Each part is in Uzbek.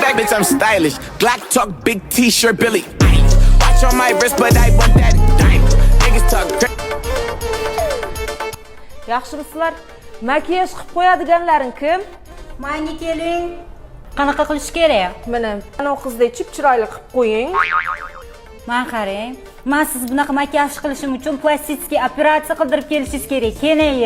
track, bitch, I'm stylish. Glock talk, big t-shirt, Billy. Watch on my wrist, but I want that diamond. Niggas talk crazy. Yaxshimisizlar? Makiyaj qilib qo'yadiganlaring kim? Menga keling. Qanaqa qilish kerak? Mana ana qizdek chip-chiroyli qilib qo'ying. Men qarang. Men siz bunaqa makiyaj qilishim uchun plastik operatsiya qildirib kelishingiz kerak. Keling.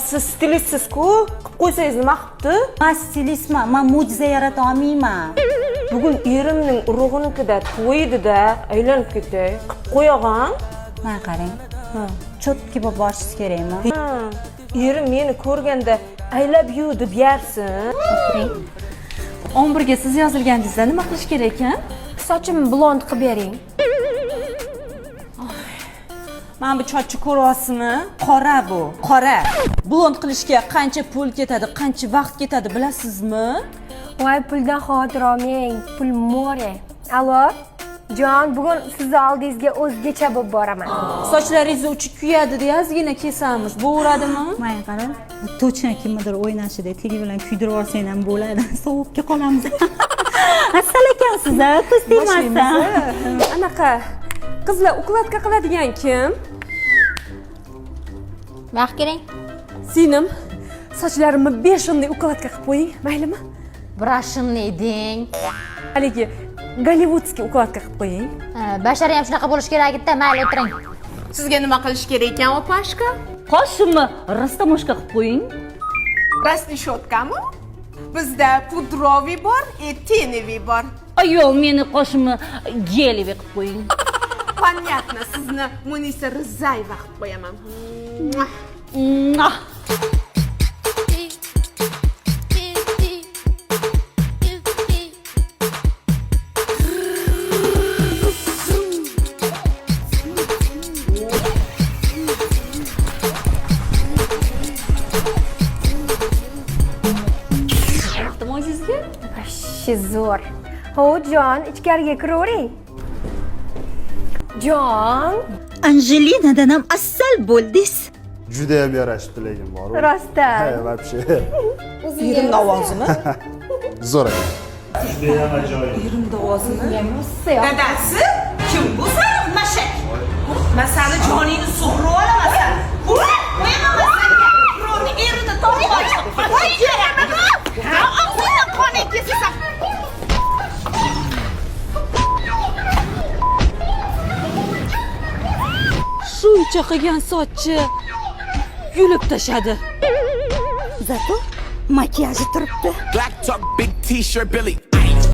Siz stilistsiz-ku, qilib qo'ysangiz nima qilibdi? Men stilistman, men mo'jiza yarata olmayman. Bugun erimning urug'inikida to'y edi-da, aylanib ketay. Qilib qo'yag'an. Men qarang. Chotki bo'lib borishingiz kerakmi? Erim meni ko'rganda I love you deb yarsin. 11 ga siz yozilganingizda nima qilish kerak ekan? Sochimni blond qilib bering. Mana bu chochni ko'ryapsizmi? Qora bu, qora. Blond qilishga qancha pul ketadi, qancha vaqt ketadi bilasizmi? Voy, puldan xavotir olmang, pul more. Allo, jon, bugun sizni oldingizga o'zgacha bo'lib boraman. Sochlaringizni uchi kuyadi deb ozgina kesamiz. Bo'ladimi? Men qarang, точно kimnidir o'ynashida tili bilan kuydirib olsang ham bo'ladi. Sovuqga qolamiz. Asal ekansiz-a, ko'z tegmasa. Anaqa qizlar ukladka qiladigan kim? Vaqt kerak. Singlim, sochlarimni beshimday ukladka qilib qo'ying, maylimi? Brashimni deng. Haligi Gollivudskiy ukladka qilib qo'ying. Bashar ham shunaqa bo'lish kerak edi, mayli o'tiring. Sizga nima qilish kerak ekan, opashka? Qoshimni rastamoshka qilib qo'ying. Rasnishotkami? Bizda pudroviy bor, teneviy bor. Ayol, meni qoshimni gelivi qilib qo'ying. Понятно, sizni Munisa Rizayeva qilib qo'yaman. Zo'r. Ho, jon, ichkariga kiravering. Jon, Anjelinadan ham asal bo'ldingiz. Juda ham yarashib tilagim bor. rostdan. Ha, вообще. Yerimni ovozimi? Zo'r ekan. Yerimni ovozimi? Dadasi? Kim bu sariq mashak? Men seni joningni sug'urib olaman. Qo'yaman senga. Birovni erini topib oldim. Qo'y kerakmi? Ha, og'zingni qonib kesasan. Shuncha qilgan sochchi yulib tashadi. Zato makiyaji turibdi. Glock talk, big t-shirt, Billy.